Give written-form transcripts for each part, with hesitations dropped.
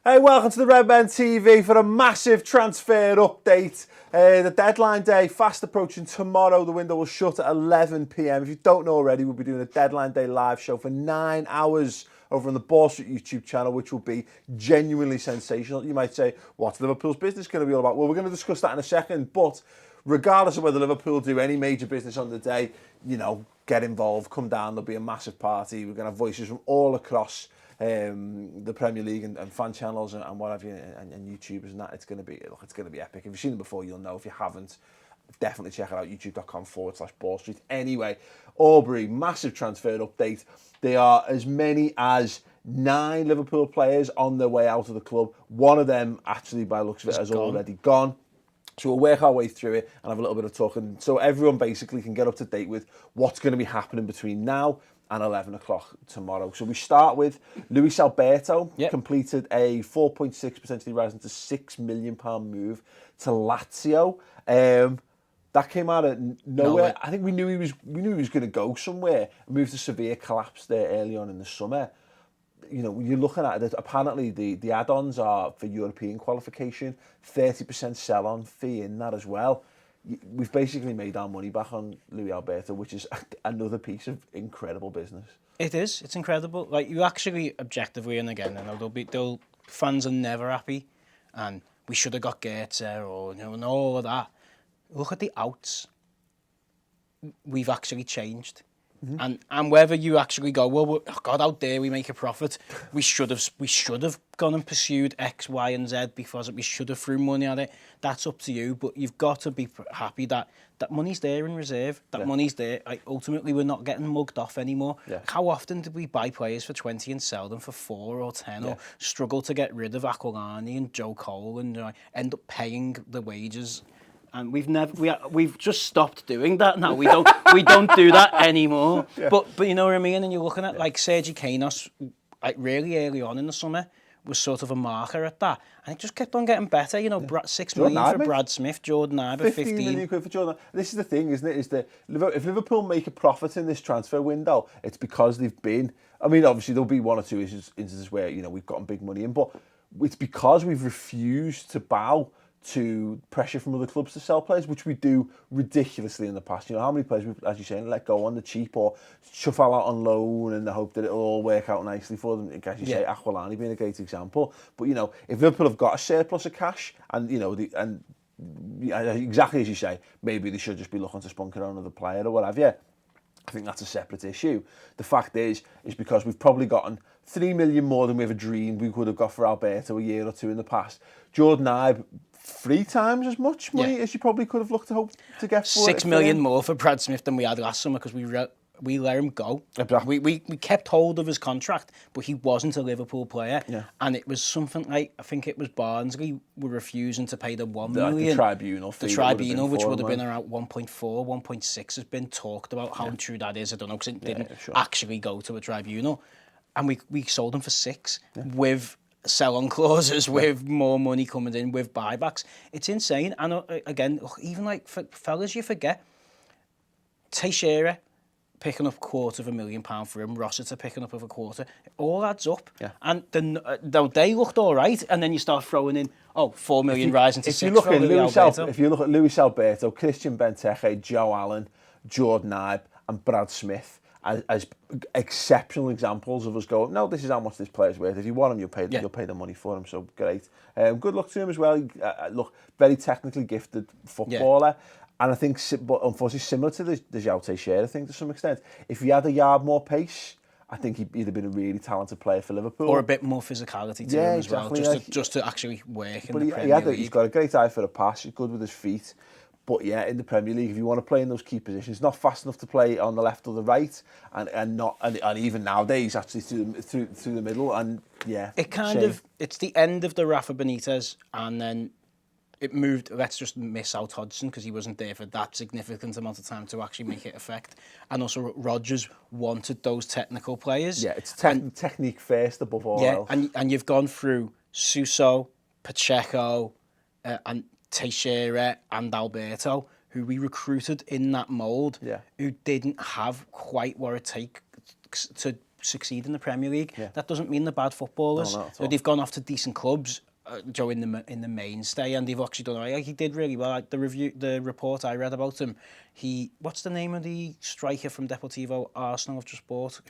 Hey, welcome to the Redmen TV for a massive transfer update. The deadline day fast approaching tomorrow. The window will shut at 11 p.m. If you don't know already, we'll be doing a deadline day live show for 9 hours over on the Ball Street YouTube channel, which will be genuinely sensational. You might say, what's Liverpool's business going to be all about? Well, we're going to discuss that in a second, but regardless of whether Liverpool do any major business on the day, you know, get involved, come down, there'll be a massive party. We're going to have voices from all across the Premier League and fan channels and what have you, and YouTubers and that. It's going to be epic. If you've seen it before, you'll know. If you haven't, definitely check it out, youtube.com/Ball Street. Anyway, Aubrey, massive transfer update. There are as many as 9 Liverpool players on their way out of the club. One of them, actually, by the looks of it, has already gone. So we'll work our way through it and have a little bit of talking, so everyone basically can get up to date with what's going to be happening between now and 11 o'clock tomorrow. So we start with Luis Alberto, completed a 4.6%, potentially rising to £6 million move to Lazio. That came out of nowhere. I think we knew he was going to go somewhere. Move to Sevilla collapsed there early on in the summer. You know, when you're looking at it, apparently the add-ons are for European qualification, 30% sell-on fee in that as well. We've basically made our money back on Luis Alberto, which is another piece of incredible business. It is. It's incredible. Like, you actually objectively, and again, I know fans are never happy, and we should have got Goetze or and all of that. Look at the outs. We've actually changed. Mm-hmm. And whether you actually go, well, God, how dare we make a profit? We should have gone and pursued X, Y, and Z because we should have threw money at it. That's up to you, but you've got to be happy that money's there in reserve. That money's there. Ultimately, we're not getting mugged off anymore. Yeah. How often did we buy players for 20 and sell them for 4 or 10, or struggle to get rid of Aquilani and Joe Cole and end up paying the wages? And we've just stopped doing that now. We don't do that anymore. Yeah. But you know what I mean? And you're looking at like Sergi Canos, like really early on in the summer, was sort of a marker at that. And it just kept on getting better. You know, $6 million for Brad Smith, Jordan Ibe, 15 million quid for Jordan. This is the thing, isn't it? Is that if Liverpool make a profit in this transfer window, it's because they've been. I mean, obviously there'll be 1 or 2 instances where we've gotten big money in, but it's because we've refused to bow to pressure from other clubs to sell players, which we do ridiculously in the past. You know, how many players we've, as you're saying, let go on the cheap or shuffle out on loan in the hope that it'll all work out nicely for them. As you say, Aquilani being a great example. But, if Liverpool have got a surplus of cash and, exactly as you say, maybe they should just be looking to spunk on another player or whatever. I think that's a separate issue. The fact is because we've probably gotten 3 million more than we ever dreamed we could have got for Alberto a year or 2 in the past. Jordan Ibe, 3 times as much money as you probably could have looked to hope to get for it. 6 million more for Brad Smith than we had last summer because we let him go. Exactly. We kept hold of his contract, but he wasn't a Liverpool player. Yeah. And it was something like, I think it was Barnsley were refusing to pay the 1 million. The tribunal fee. The tribunal, which would have been around 1.4, 1.6 has been talked about. How true that is, I don't know, because it didn't actually go to a tribunal. And we sold him for 6 with sell-on clauses, with more money coming in, with buybacks. It's insane. And again, even like for fellas, you forget Teixeira picking up £250,000 for him, Rossiter picking up of a quarter. It all adds up. Yeah. And they looked all right, and then you start throwing in, 4 million rising to 6 for Luis Alberto. If you look at Luis Alberto, Christian Benteke, Joe Allen, Jordan Ibe, and Brad Smith as exceptional examples of us going, no, this is how much this player's worth. If you want him, you'll pay the money for him. So great. Good luck to him as well. Look, very technically gifted footballer. Yeah. And I think, but unfortunately, similar to the João Teixeira thing to some extent, if he had a yard more pace, I think he'd have been a really talented player for Liverpool. Or a bit more physicality to him as well, just to actually work in the Premier League. He's got a great eye for a pass. He's good with his feet. But in the Premier League, if you want to play in those key positions, not fast enough to play on the left or the right, and even nowadays actually through the middle, and it's the end of the Rafa Benitez, and then it moved. Let's just miss out Hodgson because he wasn't there for that significant amount of time to actually make it effect. And also Rodgers wanted those technical players. Yeah, it's technique first above all else. And you've gone through Suso, Pacheco, and Teixeira and Alberto, who we recruited in that mould, who didn't have quite what it takes to succeed in the Premier League. Yeah. That doesn't mean they're bad footballers. No, not at all. They've gone off to decent clubs, Joe, in the mainstay, and they've actually done all right. Like, he did really well. Like, the report I read about him, what's the name of the striker from Deportivo Arsenal I've just bought?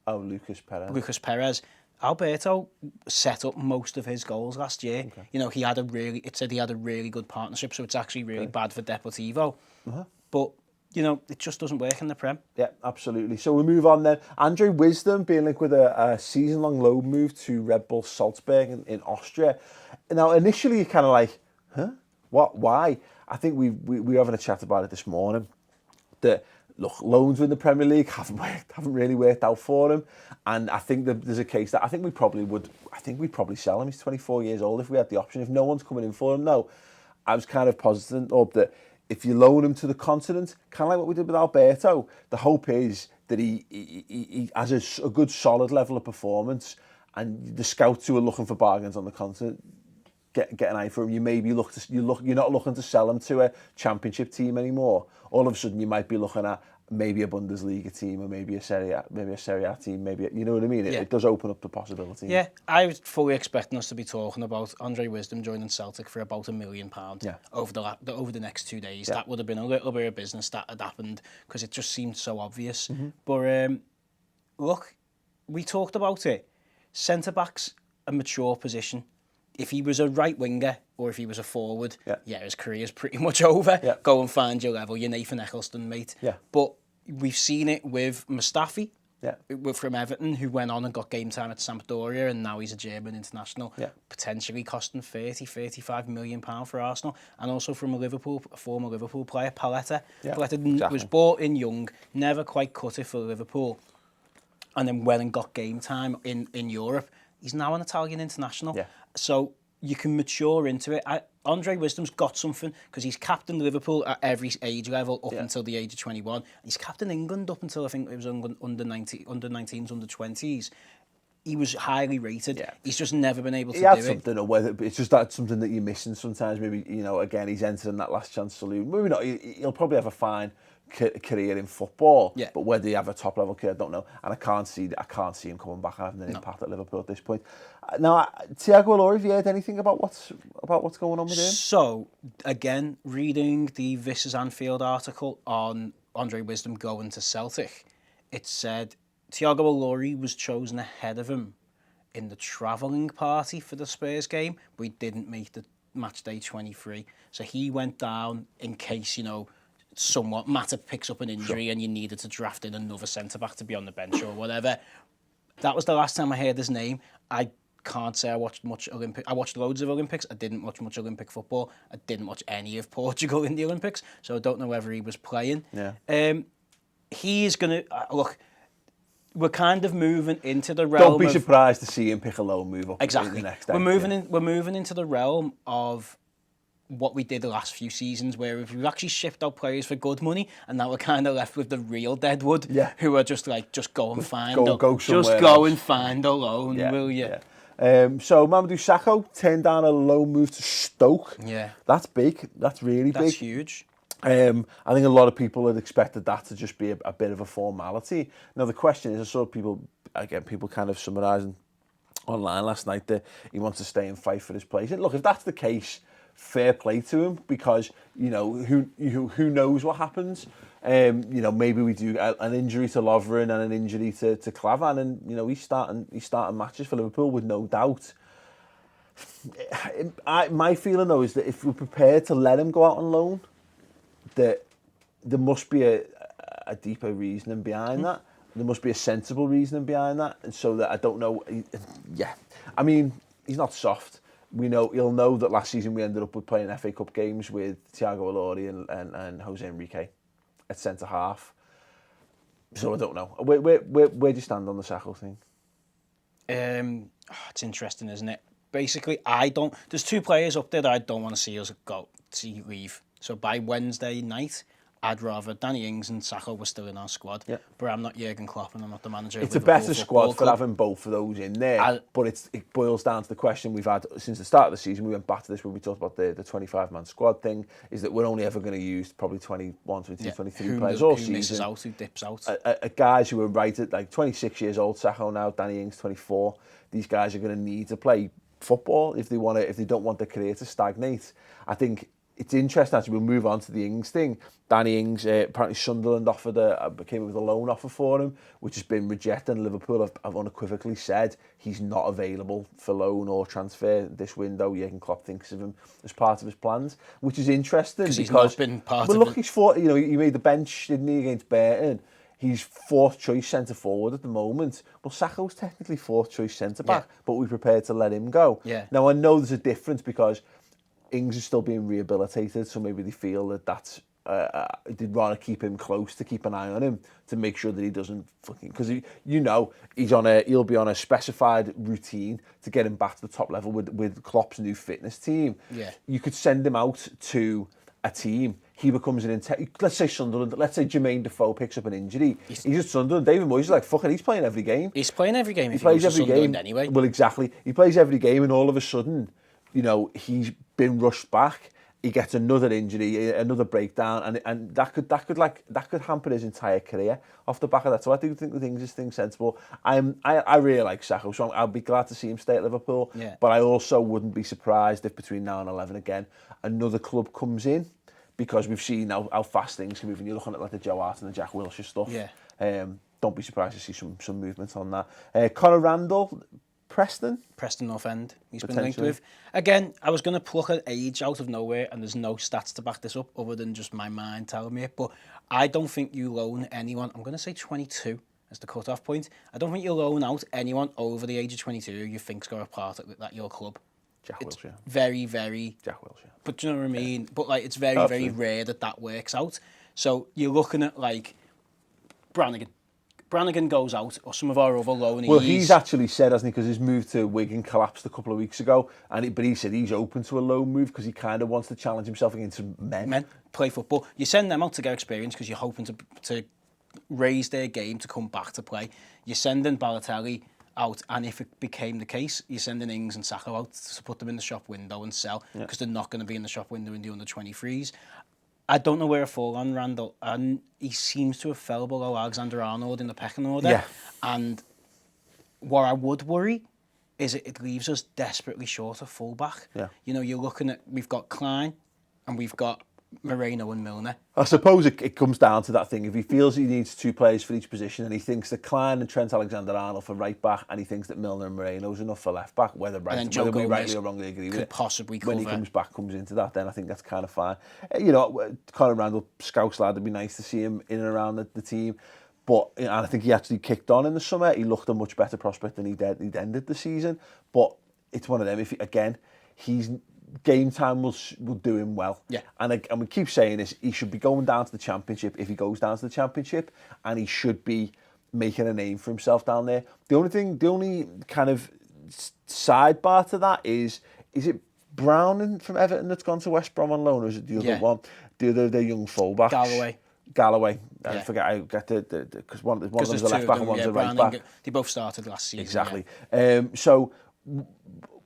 Lucas Perez. Lucas Perez. Alberto set up most of his goals last year. Okay. You know, it said he had a really good partnership, so it's actually really bad for Deportivo. But, you know, it just doesn't work in the Prem. Yeah, absolutely. So we move on then. Andre Wisdom being linked with a season-long loan move to Red Bull Salzburg in Austria. Now, initially, you're kind of like, huh? What? Why? I think we were having a chat about it this morning. That, look, loans in the Premier League haven't really worked out for him. And I think that there's a case that I think we'd probably sell him. He's 24 years old if we had the option. If no one's coming in for him, no. I was kind of positive up that if you loan him to the continent, kind of like what we did with Alberto, the hope is that he has a good solid level of performance, and the scouts who are looking for bargains on the continent get an eye for him. You're not looking to sell him to a championship team anymore. All of a sudden, you might be looking at maybe a Bundesliga team or maybe a Serie A team. You know what I mean? It does open up the possibility. Yeah, I was fully expecting us to be talking about Andre Wisdom joining Celtic for about £1 million over the next 2 days. Yeah. That would have been a little bit of business that had happened because it just seemed so obvious. But look, we talked about it. Centre back's a mature position. If he was a right winger or if he was a forward, his career's pretty much over. Yeah. Go and find your level. You're Nathan Eccleston, mate. Yeah. But we've seen it with Mustafi from Everton, who went on and got game time at Sampdoria, and now he's a German international, potentially costing £35 million for Arsenal. And also from a former Liverpool player, Paletta. Yeah. Paletta was bought in young, never quite cut it for Liverpool, and then went and got game time in Europe. He's now an Italian international. Yeah. So you can mature into it. Andre Wisdom's got something because he's captained Liverpool at every age level up until the age of 21. He's captained England up until I think it was under 19s, under 20s. He was highly rated. Yeah. He's just never been able to do it. Something, or whether it's just that something that you're missing sometimes. Maybe, you know, again, he's entering that last chance saloon. Maybe not. He'll probably have a fine career in football, but whether he have a top level career, I don't know. And I can't see him coming back and having an impact at Liverpool at this point. Now, Thiago Ilori, have you heard anything about what's going on with him? So again, reading the This Is Anfield article on Andre Wisdom going to Celtic, it said Thiago Ilori was chosen ahead of him in the travelling party for the Spurs game, but he didn't make the match day 23. So he went down in case, you know, somewhat Mata picks up an injury and you needed to draft in another centre-back to be on the bench or whatever. That was the last time I heard his name. I can't say I watched much Olympic. I watched loads of Olympics. I didn't watch much Olympic football. I didn't watch any of Portugal in the Olympics, so I don't know whether he was playing. Yeah. He's going to... look, we're kind of moving into the realm. Don't be surprised to see him pick a low move up in the next day. We're moving into the realm of what we did the last few seasons, where we've actually shipped out players for good money, and now we're kind of left with the real deadwood, who are just like, just go and find a loan, will you? Yeah. So Mamadou Sakho turned down a loan move to Stoke. Yeah, that's big. That's really big. That's huge. I think a lot of people had expected that to just be a bit of a formality. Now the question is, I saw people kind of summarising online last night that he wants to stay and fight for his place. And look, if that's the case, fair play to him, because you know who knows what happens. You know, maybe we do an injury to Lovren and an injury to Klavan, and you know he's starting matches for Liverpool with no doubt. My feeling though is that if we're prepared to let him go out on loan, that there must be a deeper reasoning behind that. There must be a sensible reasoning behind that, and so that I don't know. I mean, he's not soft. He'll know that last season we ended up with playing FA Cup games with Thiago Ilori and Jose Enrique at centre half. So I don't know. Where do you stand on the Sakho thing? It's interesting, isn't it? Basically, there's two players up there that I don't want to see leave. So by Wednesday night, I'd rather Danny Ings and Sakho were still in our squad, but I'm not Jurgen Klopp and I'm not the manager of It's a Liverpool better squad for Club. having both of those in there, but it boils down to the question we've had since the start of the season. We went back to this when we talked about the 25-man squad thing, is that we're only ever going to use probably 21, 22, 23 players all season. Who misses out, who dips out. Guys who are right at like 26 years old, Sakho now, Danny Ings 24, these guys are going to need to play football if they don't want their career to stagnate. I think it's interesting, actually. We'll move on to the Ings thing. Danny Ings, apparently Sunderland came up with a loan offer for him, which has been rejected, and Liverpool have unequivocally said he's not available for loan or transfer this window. Jurgen Klopp thinks of him as part of his plans, which is interesting because he's not been part of look, he made the bench, didn't he, against Burton. He's fourth choice centre forward at the moment. Well, Sakho's technically fourth choice centre back, but we're prepared to let him go. Now, I know there's a difference because Ings is still being rehabilitated, so maybe they feel that that's they'd rather keep him close to keep an eye on him to make sure that he doesn't fucking, because he'll be on a specified routine to get him back to the top level with Klopp's new fitness team. You could send him out to a team. He becomes let's say Sunderland, let's say Jermaine Defoe picks up an injury. He's at Sunderland. David Moyes is like, fuck it, he's playing every game. He's playing every game. He plays every game anyway. Well, exactly. He plays every game, and all of a sudden, he's been rushed back. He gets another injury, another breakdown, and that could hamper his entire career off the back of that. So I do think the thing's sensible. I really like Sakho, so I'll be glad to see him stay at Liverpool. But I also wouldn't be surprised if between now and 11 again, another club comes in, because we've seen how fast things can move. And you're looking at like the Joe Hart and the Jack Wilshere stuff. Don't be surprised to see some movement on that. Conor Randall. Preston North End, he's been linked with. Again, I was going to pluck an age out of nowhere, and there's no stats to back this up other than just my mind telling me it. But I don't think you loan anyone, I'm going to say 22 as the cut-off point. I don't think you loan out anyone over the age of 22 who you think's got a part at your club. Jack Wilshere. Very, very... Jack Wilshere. But do you know what I mean? But like, it's very, very rare that works out. So you're looking at like Brannigan goes out, or some of our other loanees. Well, he's actually said, hasn't he, because his move to Wigan collapsed a couple of weeks ago, but he said he's open to a loan move because he kind of wants to challenge himself against some men. Play football. You send them out to get experience because you're hoping to raise their game to come back to play. You're sending Balotelli out, and if it became the case, you're sending Ings and Sakho out to put them in the shop window and sell, because they're not going to be in the shop window in the under-23s. I don't know where to fall on Randall, and he seems to have fell below Alexander-Arnold in the pecking order. And what I would worry is it leaves us desperately short of fullback. You're looking at, we've got Klein and we've got Moreno and Milner. I suppose it comes down to that thing. If he feels he needs two players for each position, and he thinks that Klein and Trent Alexander-Arnold for right back, and he thinks that Milner and Moreno is enough for left back, whether we rightly or wrongly agree with it, possibly cover. When he comes into that, then I think that's kind of fine. Conor Randall, Scouse lad, it'd be nice to see him in and around the team. But and I think he actually kicked on in the summer. He looked a much better prospect than he'd ended the season. But it's one of them. He's game time will do him well. And we keep saying this, he should be going down to the Championship if he goes down to the Championship, and he should be making a name for himself down there. The only kind of sidebar to that is it Brown from Everton that's gone to West Brom on loan, or is it the other one? The young fullback. Galloway. I forget. I get because one of them's a left back and one's a right back. They both started last season. Exactly. So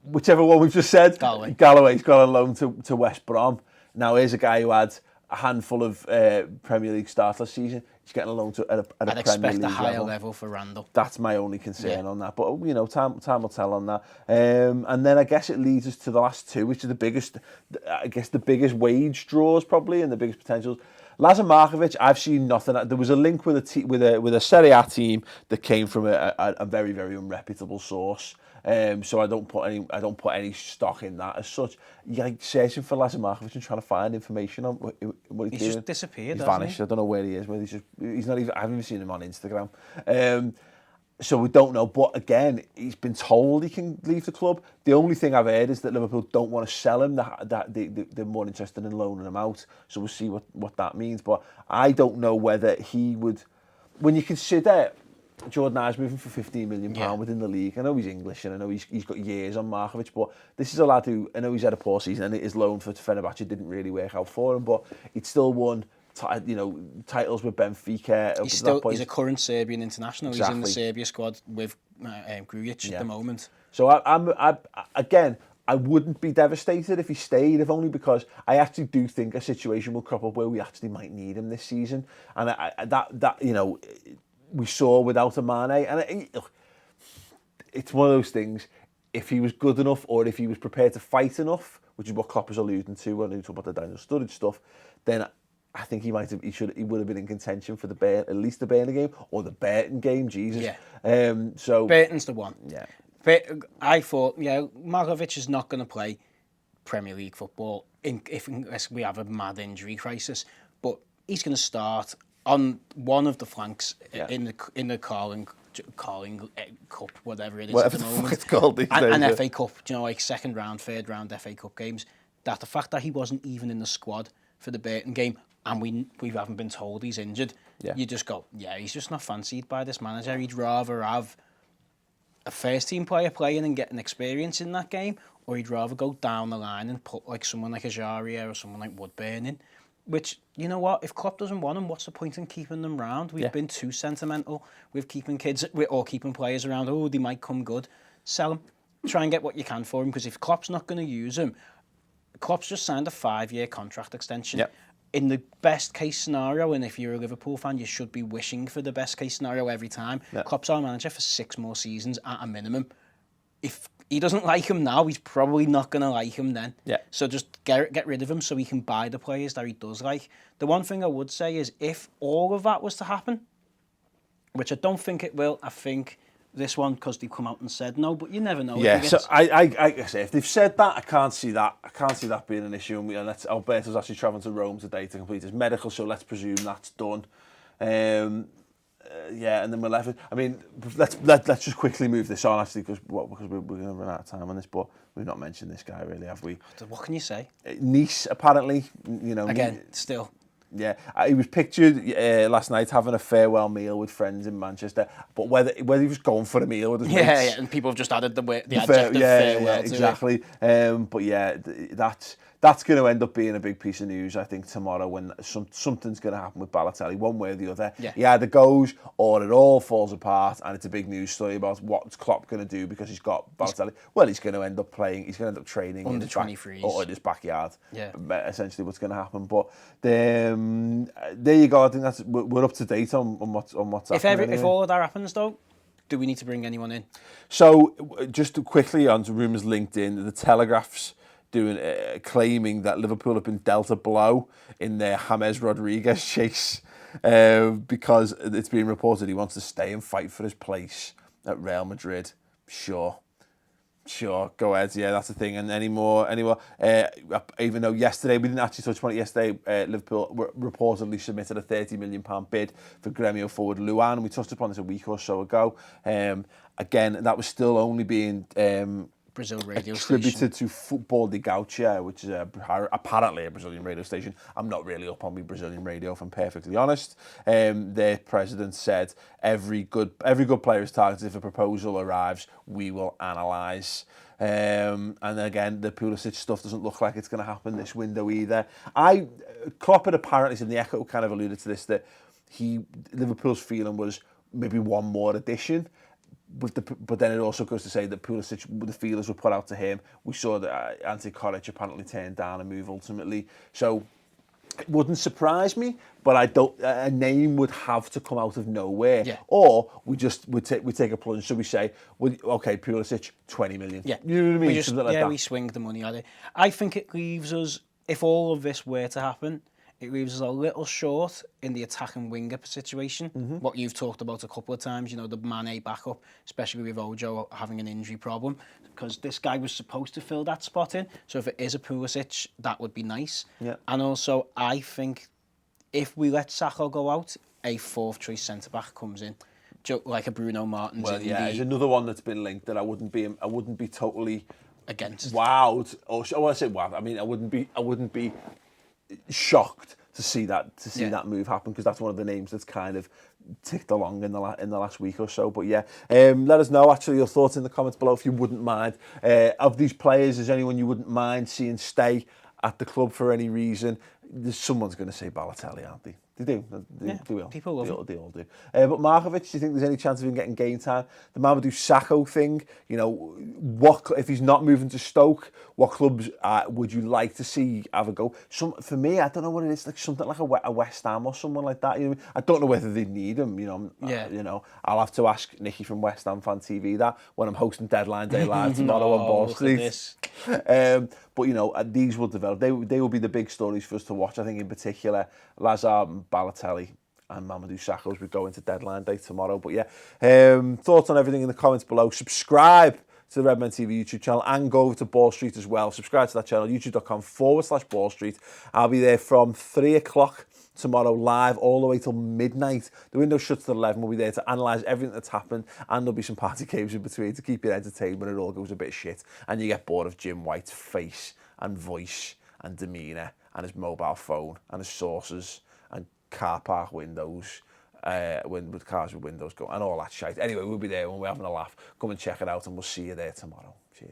whichever one we've just said, Galloway's got on loan to West Brom. Now here's a guy who had a handful of Premier League starts last season. He's getting a loan at a Premier League level. I'd expect a higher level for Randall. That's my only concern on that. But time will tell on that. And then I guess it leads us to the last two, which are the biggest wage draws probably, and the biggest potentials. Lazar Markovic, I've seen nothing. There was a link with a Serie A team that came from a very, very unreputable source. So I don't put any stock in that as such. You're like searching for Lazar Markovic and trying to find information on what he's doing. Just disappeared. He's vanished. I don't know where he is. He's not even. I haven't even seen him on Instagram. So we don't know. But again, he's been told he can leave the club. The only thing I've heard is that Liverpool don't want to sell him. That they're more interested in loaning him out. So we'll see what that means. But I don't know whether he would. When you consider Jordan Ives moving for £15 million within the league, I know he's English and I know he's got years on Markovic, but this is a lad who, I know he's had a poor season and his loan for Fenerbahce didn't really work out for him, but he'd still won titles with Benfica. He's a current Serbian international. Exactly. He's in the Serbia squad with Grujic at the moment. So I wouldn't be devastated if he stayed, if only because I actually do think a situation will crop up where we actually might need him this season, and we saw without a Mane, and it's one of those things. If he was good enough, or if he was prepared to fight enough, which is what Klopp is alluding to when he talks about the Daniel Sturridge stuff, then I think he would have been in contention for at least the Burnley game or the Burton game. Jesus, so Burton's the one. Yeah. But I thought, Markovic is not going to play Premier League football unless we have a mad injury crisis. But he's going to start on one of the flanks in the Carling Cup, whatever it is at the moment. It's called these days, and FA Cup, like second round, third round FA Cup games. That the fact that he wasn't even in the squad for the Burton game, and we haven't been told he's injured. Yeah. You just go, he's just not fancied by this manager. He'd rather have a first team player playing and getting experience in that game, or he'd rather go down the line and put like someone like Ajaria or someone like Woodburn in. Which, you know what, if Klopp doesn't want them, what's the point in keeping them round? We've been too sentimental with keeping kids or keeping players around. Oh, they might come good. Sell them. Try and get what you can for them, because if Klopp's not going to use them, Klopp's just signed a 5-year contract extension. Yep. In the best case scenario, and if you're a Liverpool fan, you should be wishing for the best case scenario every time. Yep. Klopp's our manager for 6 more seasons at a minimum. If he doesn't like him now, he's probably not going to like him then. Yeah. So just get rid of him so he can buy the players that he does like. The one thing I would say is if all of that was to happen, which I don't think it will, I think this one, because they've come out and said no, but you never know. Yeah, so I say if they've said that, I can't see that being an issue. And Alberto's actually travelling to Rome today to complete his medical, so let's presume that's done. And then we're left. I mean, let's just quickly move this on, actually, because we're going to run out of time on this. But we've not mentioned this guy, really, have we? What can you say? Nice, apparently. Still. Yeah, he was pictured last night having a farewell meal with friends in Manchester. But whether he was going for a meal with his mates, and people have just added the adjective farewell to exactly. But that's going to end up being a big piece of news, I think, tomorrow, when something's going to happen with Balotelli, one way or the other. Yeah. He either goes or it all falls apart, and it's a big news story about what's Klopp going to do because he's got Balotelli. He's going to end up playing. He's going to end up training under 23s or in his backyard. Yeah, essentially what's going to happen. But there you go. I think we're up to date on what's happening. If all of that happens, though, do we need to bring anyone in? So just quickly on to rumours linked in, the Telegraph's claiming that Liverpool have been dealt a blow in their James Rodriguez chase because it's being reported he wants to stay and fight for his place at Real Madrid. Sure, go ahead. Yeah, that's the thing. And any more, even though yesterday, we didn't actually touch upon it yesterday, Liverpool reportedly submitted a £30 million bid for Gremio forward Luan. We touched upon this a week or so ago. Again, that was still only being Brazil radio attributed station to Football de Gaucha, which is apparently a Brazilian radio station. I'm not really up on the Brazilian radio, if I'm perfectly honest. Their president said every good player is targeted. If a proposal arrives, we will analyse. And again, the Pulisic stuff doesn't look like it's going to happen this window either. Klopp had apparently said, and the Echo kind of alluded to this, that Liverpool's feeling was maybe one more addition. But then it also goes to say that Pulisic, the feelers were put out to him. We saw that Ante Coric apparently turned down a move ultimately. So it wouldn't surprise me, but a name would have to come out of nowhere. Yeah. Or we take a plunge. So we say, okay, Pulisic, 20 million. Yeah. You know what I mean? We swing the money at it. I think it leaves us, if all of this were to happen, it leaves us a little short in the attack and winger situation. Mm-hmm. What you've talked about a couple of times, the Mane backup, especially with Ojo having an injury problem, because this guy was supposed to fill that spot in. So if it is a Pulisic, that would be nice. Yeah. And also, I think if we let Sakho go out, a fourth choice centre back comes in, like a Bruno Martins. Well, there's another one that's been linked that I wouldn't be totally against. Wowed, or I want to say wowed. I mean, I wouldn't be shocked to see that move happen, because that's one of the names that's kind of ticked along in the last week or so. But let us know actually your thoughts in the comments below if you wouldn't mind. Of these players, is anyone you wouldn't mind seeing stay at the club for any reason? someone's going to say Balotelli, aren't they? They do. They will. People love him. They all do. But Markovic, do you think there's any chance of him getting game time? The Mamadou Sakho thing, you know, what if he's not moving to Stoke? What clubs would you like to see have a go? For me, I don't know what it is. Like something like a West Ham or someone like that. You know, I don't know whether they need him. You know, you know, I'll have to ask Nicky from West Ham Fan TV that when I'm hosting Deadline Day Live tomorrow on Ball Street. But you know, these will develop. They will be the big stories for us to watch. I think in particular, Lazard and Balotelli and Mamadou Sakho as we go into Deadline Day tomorrow. But yeah, thoughts on everything in the comments below. Subscribe to the Redmen TV YouTube channel and go over to Ball Street as well. Subscribe to that channel, youtube.com/Ball Street. I'll be there from 3 o'clock tomorrow live all the way till midnight. The window shuts at 11. We'll be there to analyse everything that's happened, and there'll be some party games in between to keep you entertained when it all goes a bit shit and you get bored of Jim White's face and voice and demeanour and his mobile phone and his sources and car park windows with cars with windows go and all that shite. Anyway, we'll be there when we're having a laugh. Come and check it out and we'll see you there tomorrow. Cheers.